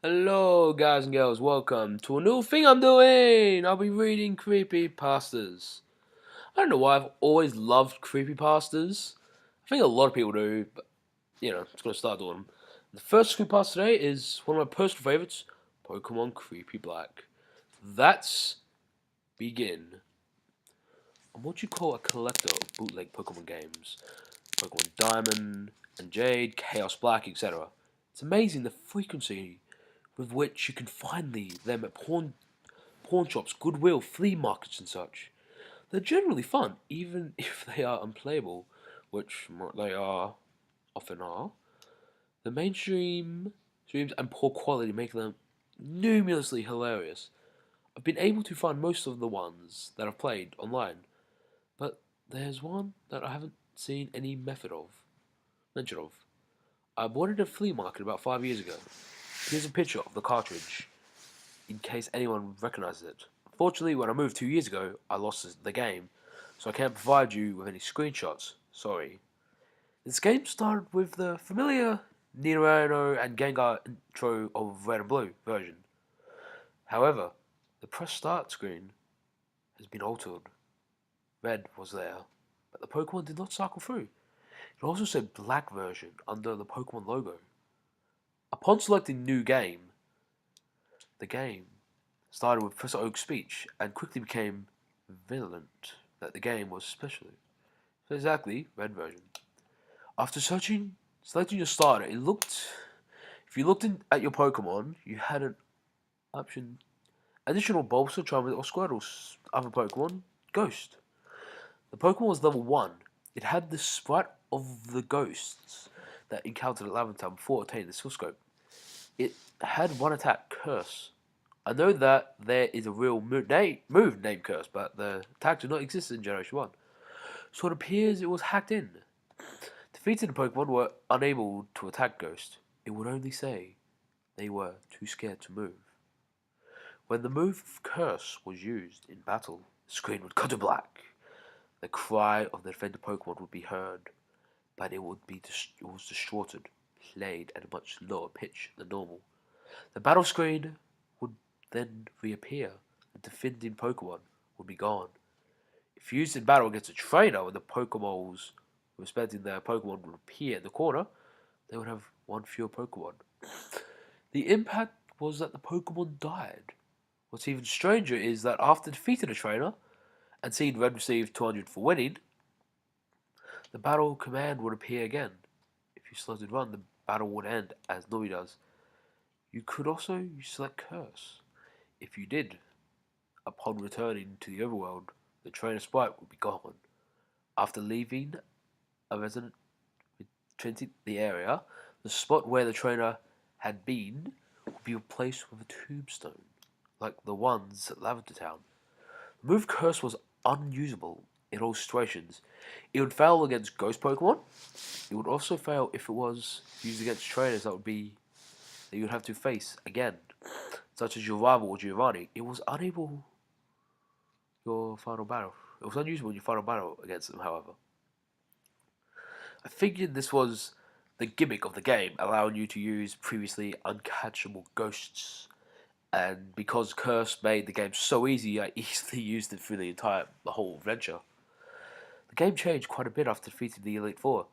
Hello, guys and girls. Welcome to a new thing I'm doing. I'll be reading creepypastas. I don't know why I've always loved creepypastas. I think a lot of people do, but I'm just gonna start doing them. The first creepypasta today is one of my personal favorites, Pokemon Creepy Black. That's begin. I'm what you call a collector of bootleg Pokemon games, Pokemon Diamond and Jade, Chaos Black, etc. It's amazing the frequency with which you can find them at pawn shops, Goodwill, flea markets, and such. They're generally fun, even if they are unplayable, which they often are. The mainstream streams and poor quality make them numerously hilarious. I've been able to find most of the ones that I've played online, but there's one that I haven't seen any mention of. I bought it at a flea market about 5 years ago. Here's a picture of the cartridge, in case anyone recognizes it. Unfortunately, when I moved 2 years ago, I lost the game, so I can't provide you with any screenshots. Sorry. This game started with the familiar Nidorino and Gengar intro of Red and Blue version. However, the press start screen has been altered. Red was there, but the Pokemon did not cycle through. It also said Black version under the Pokemon logo. Upon selecting New Game, the game started with Professor Oak's speech and quickly became violent that the game was specially. So exactly, red version. After selecting your starter, if you looked at your Pokemon, you had an option, additional Bulbasaur, Charmander, or Squirtle's other Pokemon, Ghost. The Pokemon was level 1. It had the sprite of the ghosts that encountered at Laventtown before attaining the Skill Scope. It had one attack, Curse. I know that there is a real move named Curse, but the attack did not exist in Generation 1. So it appears it was hacked in. Defeated Pokemon were unable to attack Ghost. It would only say they were too scared to move. When the move Curse was used in battle, the screen would cut to black. The cry of the defended Pokemon would be heard, but it was distorted, played at a much lower pitch than normal. The battle screen would then reappear. The defending Pokemon would be gone. If used in battle against a trainer when the Pokeballs respecting their Pokemon would appear in the corner, they would have one fewer Pokemon. The impact was that the Pokemon died. What's even stranger is that after defeating a trainer and seeing Red receive 200 for winning, the battle command would appear again. If you selected Run, the battle would end as Nori does. You could also select Curse. If you did, upon returning to the overworld, the trainer sprite would be gone. After leaving a resident retreating the area, the spot where the trainer had been would be replaced with a tombstone, like the ones at Lavender Town. The move Curse was unusable in all situations. It would fail against ghost Pokemon. It would also fail if it was used against trainers that you would have to face again, such as your rival or Giovanni. It was unusable in your final battle against them, however. I figured this was the gimmick of the game, allowing you to use previously uncatchable ghosts. And because Curse made the game so easy, I easily used it through the whole adventure. The game changed quite a bit after defeating the Elite Four.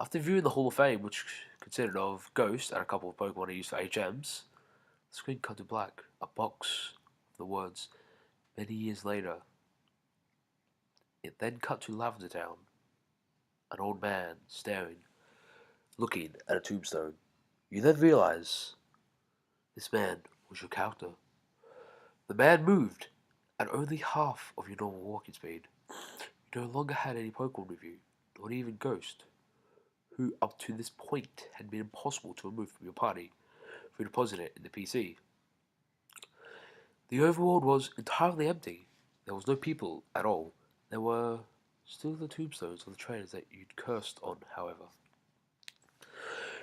After viewing the Hall of Fame, which consisted of Ghost and a couple of Pokemon I used for HMs, the screen cut to black. A box of the words, many years later. It then cut to Lavender Town. An old man staring, looking at a tombstone. You then realize this man was your character. The man moved at only half of your normal walking speed. You no longer had any Pokemon with you, not even Ghost, who up to this point had been impossible to remove from your party if you deposit it in the PC. The overworld was entirely empty. There was no people at all. There were still the tombstones of the trainers that you'd cursed on, however.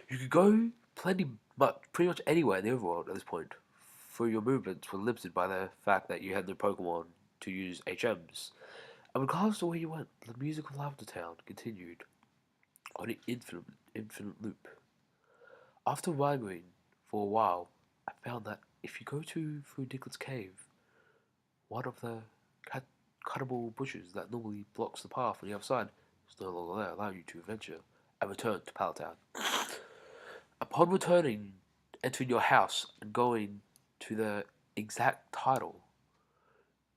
You could go pretty much anywhere in the overworld at this point, for your movements were limited by the fact that you had no Pokemon to use HMs. And regardless of where you went, the music of Lavender Town continued on an infinite loop. After wandering for a while, I found that if you go through Dicklet's cave, one of the cuttable bushes that normally blocks the path on the other side is no longer there, allowing you to venture and return to Palatown. Upon returning, entering your house and going to the exact title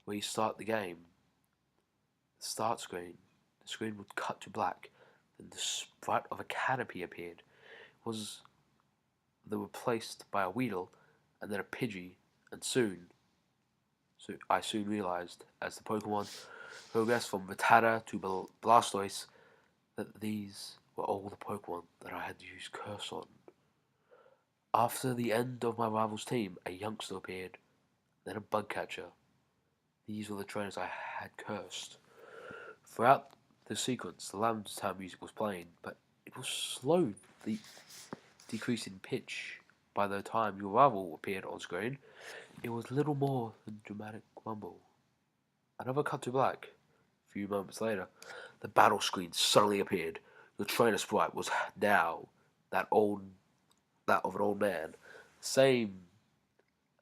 where you start the game, the start screen, the screen would cut to black, then the sprite of a canopy appeared. They were replaced by a Weedle and then a Pidgey, and I soon realized, as the Pokemon progressed from Rattata to Blastoise, that these were all the Pokemon that I had to use Curse on. After the end of my rival's team, a youngster appeared, then a Bugcatcher. These were the trainers I had cursed. Throughout the sequence, the Lavender Town music was playing, but it was slowly decreasing pitch. By the time your rival appeared on screen, it was little more than dramatic mumble. Another cut to black. A few moments later, the battle screen suddenly appeared. Your trainer sprite was now that of an old man, same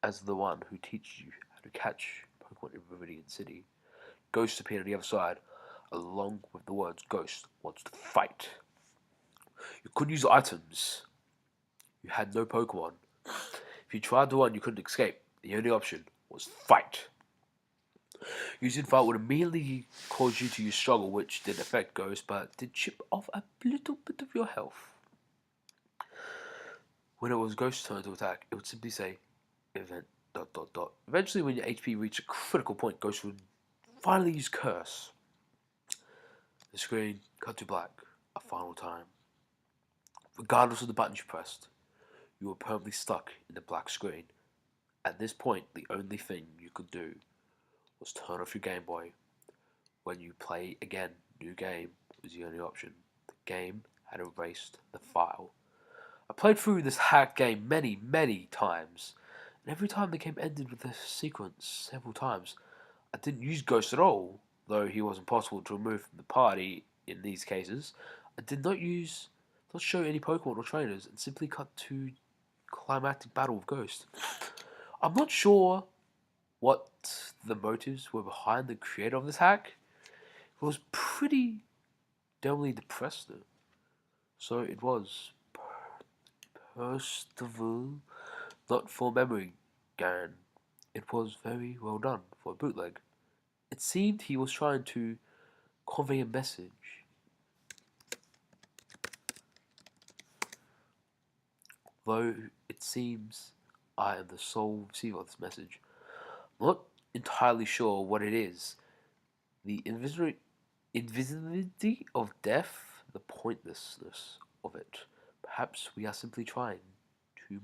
as the one who teaches you how to catch Pokemon in Viridian City. Ghost appeared on the other side, along with the words "Ghost wants to fight." You couldn't use items. You had no Pokemon. If you tried to run, you couldn't escape. The only option was fight. Using fight would immediately cause you to use struggle, which didn't affect Ghost, but did chip off a little bit of your health. When it was Ghost's turn to attack, it would simply say, event ... Eventually, when your HP reached a critical point, Ghost would finally use Curse. The screen cut to black a final time. Regardless of the buttons you pressed, you were permanently stuck in the black screen. At this point, the only thing you could do was turn off your Game Boy. When you play again, new game was the only option. The game had erased the file. I played through this hacked game many times, and every time the game ended with this sequence several times, I didn't use Ghost at all, though he was impossible to remove from the party in these cases. I did not show any Pokemon or trainers, and simply cut to climactic battle with Ghost. I'm not sure what the motives were behind the creator of this hack. It was pretty dumbly depressed though. So it was Percival, not for memory Gan. It was very well done for a bootleg. It seemed he was trying to convey a message. Though it seems I am the sole receiver of this message. I'm not entirely sure what it is. The invisibility of death, the pointlessness of it. Perhaps we are simply trying to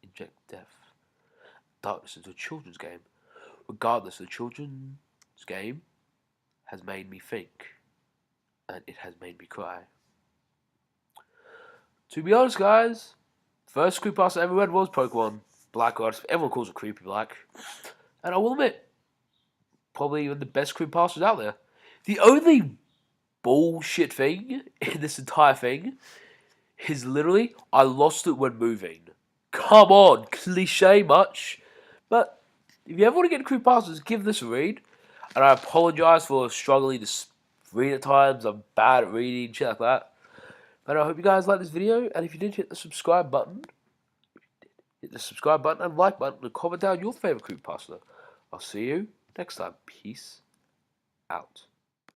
inject death, darkness into a children's game. Regardless, the children's game has made me think, and it has made me cry. To be honest, guys, first creepypasta I ever read was Pokemon Black Arts. Everyone calls it Creepy Black, and I will admit, probably one of the best creepypastas out there. The only bullshit thing in this entire thing is literally, I lost it when moving. Come on, cliche much. But if you ever want to get creepypastas, give this a read. And I apologize for struggling to read at times. I'm bad at reading, shit like that. But I hope you guys like this video. And if you did, hit the subscribe button. Hit the subscribe button and like button and comment down your favorite creepypasta. I'll see you next time. Peace out.